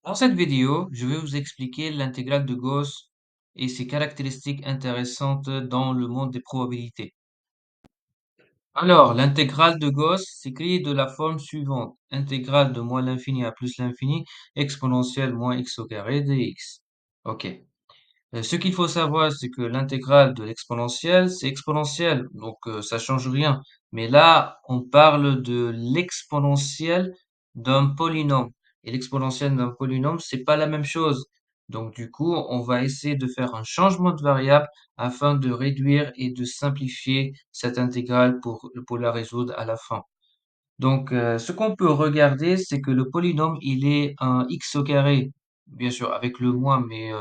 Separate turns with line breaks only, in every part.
Dans cette vidéo, je vais vous expliquer l'intégrale de Gauss et ses caractéristiques intéressantes dans le monde des probabilités. Alors, l'intégrale de Gauss s'écrit de la forme suivante. Intégrale de moins l'infini à plus l'infini, exponentielle moins x au carré dx. Ok. Ce qu'il faut savoir, c'est que l'intégrale de l'exponentielle, c'est exponentielle, donc ça change rien. Mais là, on parle de l'exponentielle d'un polynôme. Et l'exponentielle d'un polynôme, c'est pas la même chose. Donc du coup, on va essayer de faire un changement de variable afin de réduire et de simplifier cette intégrale pour la résoudre à la fin. Donc, ce qu'on peut regarder, c'est que le polynôme, il est un x au carré, bien sûr avec le moins, mais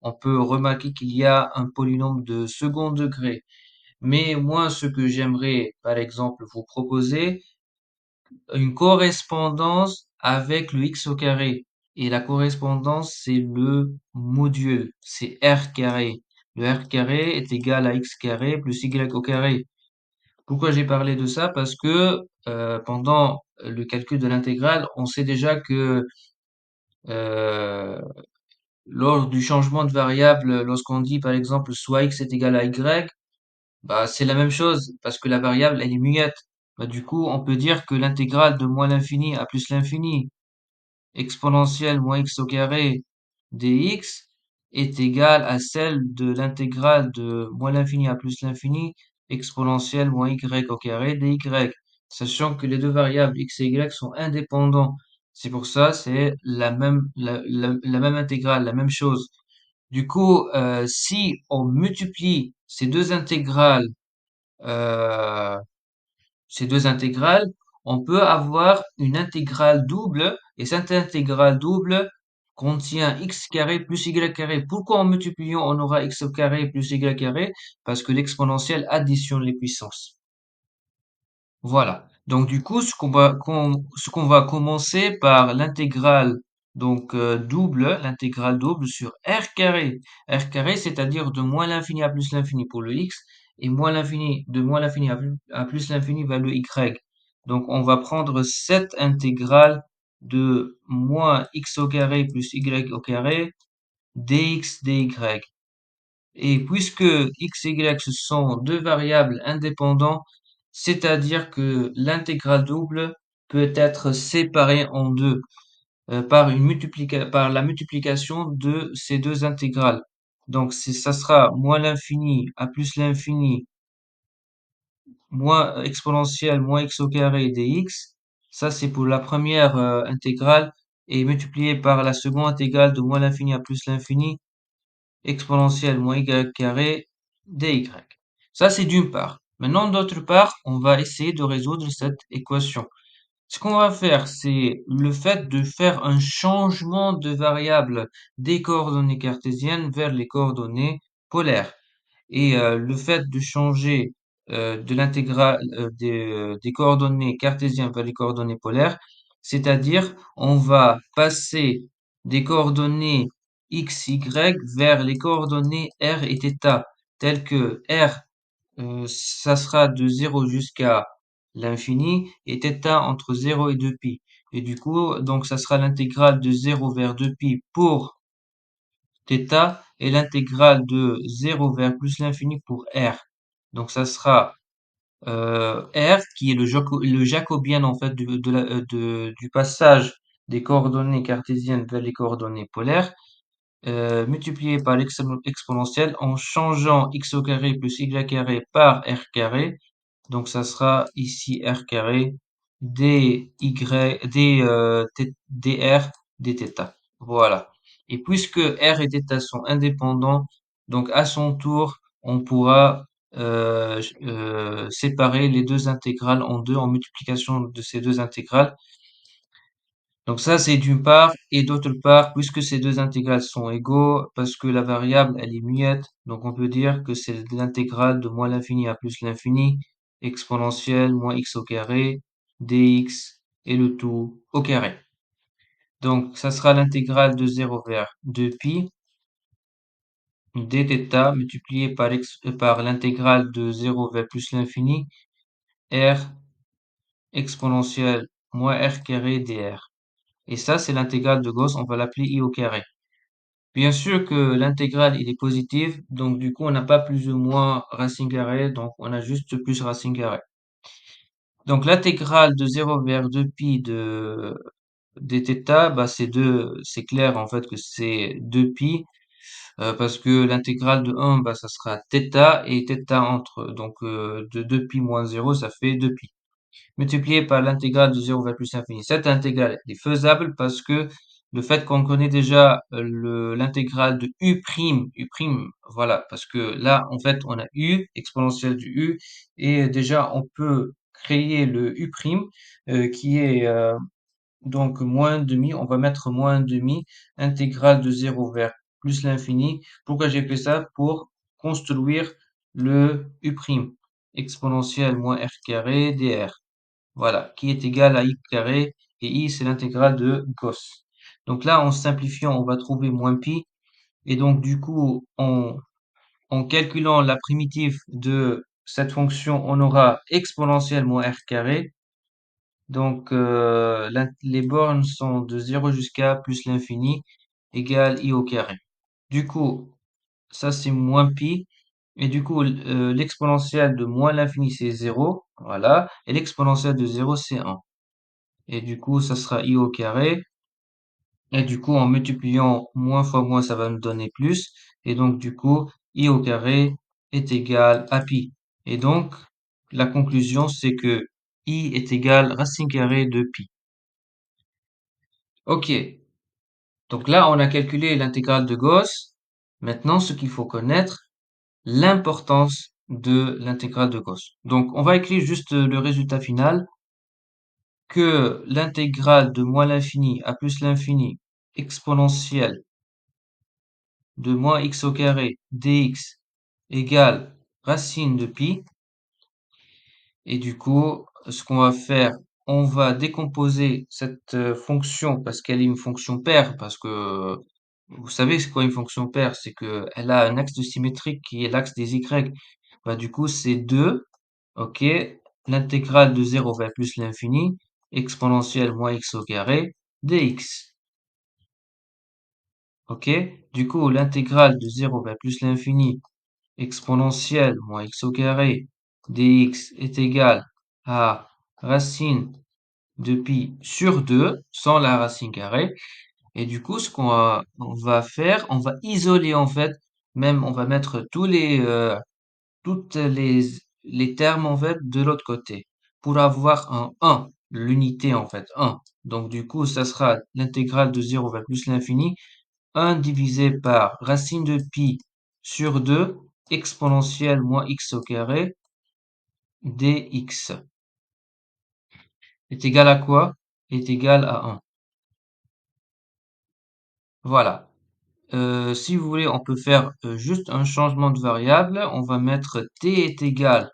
on peut remarquer qu'il y a un polynôme de second degré. Mais moi, ce que j'aimerais, par exemple, vous proposer, une correspondance avec le x au carré. Et la correspondance, c'est le module, c'est r carré. Le r carré est égal à x carré plus y au carré. Pourquoi j'ai parlé de ça? Parce que pendant le calcul de l'intégrale, on sait déjà que euh, lors du changement de variable, lorsqu'on dit par exemple soit x est égal à y, bah c'est la même chose parce que la variable elle est muette. Bah, du coup, on peut dire que l'intégrale de moins l'infini à plus l'infini exponentielle moins x au carré dx est égale à celle de l'intégrale de moins l'infini à plus l'infini exponentielle moins y au carré dy, sachant que les deux variables x et y sont indépendants. C'est pour ça, c'est la même intégrale, la même chose. Du coup, si on multiplie euh, ces deux intégrales, on peut avoir une intégrale double, et cette intégrale double contient x carré plus y carré. Pourquoi en multipliant on aura x au carré plus y carré? Parce que l'exponentielle additionne les puissances. Voilà. Donc du coup, ce qu'on va commencer par l'intégrale double, l'intégrale double sur r carré. R carré, c'est-à-dire de moins l'infini à plus l'infini pour le x et moins l'infini à plus l'infini vers le y. Donc on va prendre cette intégrale de moins x au carré plus y au carré dx dy. Et puisque x et y ce sont deux variables indépendantes, c'est-à-dire que l'intégrale double peut être séparée en deux par la multiplication de ces deux intégrales. Donc ça sera moins l'infini à plus l'infini moins exponentielle moins x au carré dx. Ça c'est pour la première intégrale et multiplié par la seconde intégrale de moins l'infini à plus l'infini exponentielle moins y carré dy. Ça, c'est d'une part. Maintenant, d'autre part, on va essayer de résoudre cette équation. Ce qu'on va faire, c'est le fait de faire un changement de variable des coordonnées cartésiennes vers les coordonnées polaires. Et le fait de changer de l'intégrale des coordonnées cartésiennes vers les coordonnées polaires, c'est-à-dire on va passer des coordonnées x, y vers les coordonnées r et θ, telles que r, ça sera de 0 jusqu'à l'infini et θ entre 0 et 2π. Et du coup, donc ça sera l'intégrale de 0 vers 2π pour θ et l'intégrale de 0 vers plus l'infini pour r. Donc ça sera r qui est le jacobien en fait du passage des coordonnées cartésiennes vers les coordonnées polaires, multiplié par l'exponentielle en changeant x au carré plus y carré par r carré. Donc ça sera ici r carré dy dr dθ. Voilà. Et puisque r et θ sont indépendants, donc à son tour, on pourra séparer les deux intégrales en deux en multiplication de ces deux intégrales. Donc ça, c'est d'une part, et d'autre part, puisque ces deux intégrales sont égaux, parce que la variable, elle est muette, donc on peut dire que c'est l'intégrale de moins l'infini à plus l'infini, exponentielle moins x au carré, dx, et le tout au carré. Donc ça sera l'intégrale de 0 vers 2π, dθ multiplié par l'intégrale de 0 vers plus l'infini, r exponentielle moins r carré dr. Et ça, c'est l'intégrale de Gauss, on va l'appeler I au carré. Bien sûr que l'intégrale, il est positive, donc du coup, on n'a pas plus ou moins racine carrée, donc on a juste plus racine carrée. Donc l'intégrale de 0 vers 2 pi de dθ, bah c'est clair en fait que c'est 2 pi, parce que l'intégrale de 1, bah ça sera θ et θ entre, donc de 2 pi moins 0, ça fait 2 pi multiplié par l'intégrale de 0 vers plus l'infini. Cette intégrale est faisable parce que le fait qu'on connaît déjà l'intégrale de u', voilà, parce que là, en fait, on a u, exponentielle du u, et déjà, on peut créer le u', qui est donc moins demi, on va mettre moins demi, intégrale de 0 vers plus l'infini. Pourquoi j'ai fait ça? Pour construire le u', exponentielle moins r carré dr. Voilà, qui est égal à i carré, et i c'est l'intégrale de Gauss. Donc là, en simplifiant, on va trouver moins pi, et donc du coup, en calculant la primitive de cette fonction, on aura exponentielle moins r carré. Donc les bornes sont de 0 jusqu'à plus l'infini, égale i au carré. Du coup, ça c'est moins pi, et du coup, l'exponentielle de moins l'infini c'est 0, voilà, et l'exponentielle de 0 c'est 1. Et du coup, ça sera i au carré. Et du coup, en multipliant moins fois moins, ça va me donner plus. Et donc, du coup, i au carré est égal à pi. Et donc, la conclusion, c'est que i est égal racine carrée de pi. Ok. Donc là, on a calculé l'intégrale de Gauss. Maintenant, ce qu'il faut connaître, l'importance de l'intégrale de Gauss. Donc, on va écrire juste le résultat final, que l'intégrale de moins l'infini à plus l'infini exponentielle de moins x au carré dx égale racine de pi. Et du coup, ce qu'on va faire, on va décomposer cette fonction parce qu'elle est une fonction paire, parce que vous savez c'est quoi une fonction paire, c'est que elle a un axe de symétrique qui est l'axe des y. Bah, du coup, c'est 2, ok, l'intégrale de 0 vers plus l'infini, exponentielle moins x au carré dx. Ok, du coup, l'intégrale de 0 vers plus l'infini, exponentielle moins x au carré dx est égale à racine de pi sur 2 sans la racine carrée. Et du coup, ce on va faire, on va isoler en fait, même on va mettre toutes les termes en fait de l'autre côté pour avoir un 1, l'unité en fait, 1. Donc du coup, ça sera l'intégrale de 0 vers plus l'infini, 1 divisé par racine de pi sur 2 exponentielle moins x au carré dx est égal à quoi? Est égal à 1. Voilà. Si vous voulez, on peut faire juste un changement de variable. On va mettre t est égal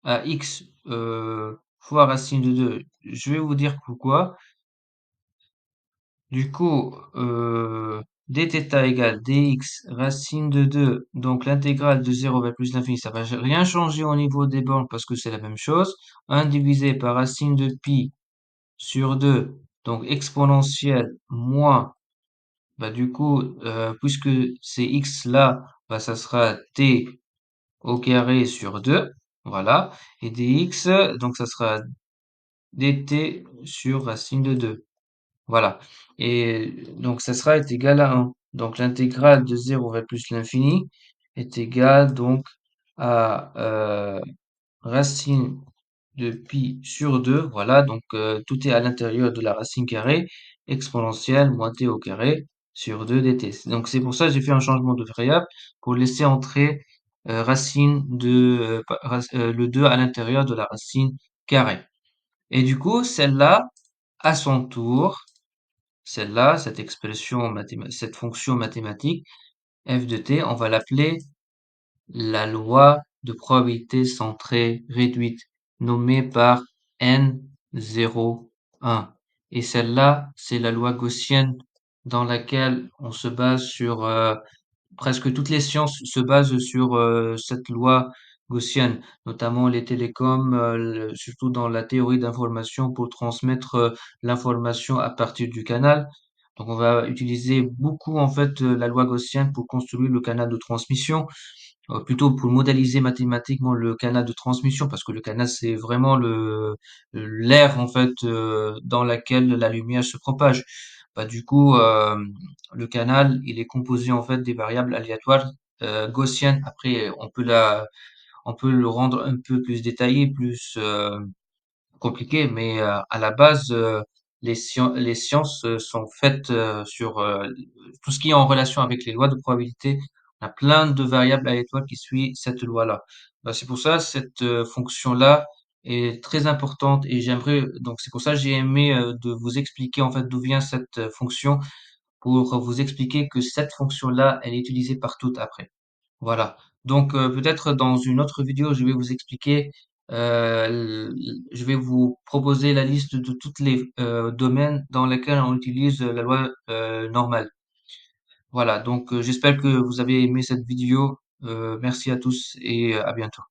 à x fois racine de 2. Je vais vous dire pourquoi. Du coup, dθ égale dx racine de 2. Donc l'intégrale de 0 vers plus l'infini, ça va rien changer au niveau des bornes parce que c'est la même chose. 1 divisé par racine de pi sur 2. Donc exponentielle moins, bah du coup, puisque c'est x là, bah ça sera t au carré sur 2. Voilà. Et dx, donc ça sera dt sur racine de 2. Voilà. Et donc, ça sera est égal à 1. Donc, l'intégrale de 0 vers plus l'infini est égale donc à racine de pi sur 2. Voilà. Donc, tout est à l'intérieur de la racine carrée exponentielle moins t au carré sur 2 dt. Donc, c'est pour ça que j'ai fait un changement de variable pour laisser entrer racine de le 2 à l'intérieur de la racine carrée. Et du coup, celle-là, à son tour, celle-là, cette fonction mathématique, f de t, on va l'appeler la loi de probabilité centrée réduite, nommée par N01. Et celle-là, c'est la loi gaussienne dans laquelle on se base sur, presque toutes les sciences se basent sur cette loi gaussienne, notamment les télécoms, surtout dans la théorie d'information pour transmettre l'information à partir du canal. Donc on va utiliser beaucoup en fait la loi gaussienne pour construire le canal de transmission, plutôt pour modéliser mathématiquement le canal de transmission, parce que le canal c'est vraiment l'air en fait dans laquelle la lumière se propage. Bah, du coup, le canal il est composé en fait des variables aléatoires gaussiennes. Après, on peut le rendre un peu plus détaillé, plus compliqué, mais à la base, les sciences sont faites sur tout ce qui est en relation avec les lois de probabilité. On a plein de variables aléatoires qui suivent cette loi-là. Bah, c'est pour ça cette fonction-là est très importante et j'aimerais donc c'est pour ça que j'ai aimé de vous expliquer en fait d'où vient cette fonction pour vous expliquer que cette fonction-là elle est utilisée partout après. Voilà. Donc peut-être dans une autre vidéo, je vais vous expliquer, je vais vous proposer la liste de tous les domaines dans lesquels on utilise la loi normale. Voilà. Donc j'espère que vous avez aimé cette vidéo. Merci à tous et à bientôt.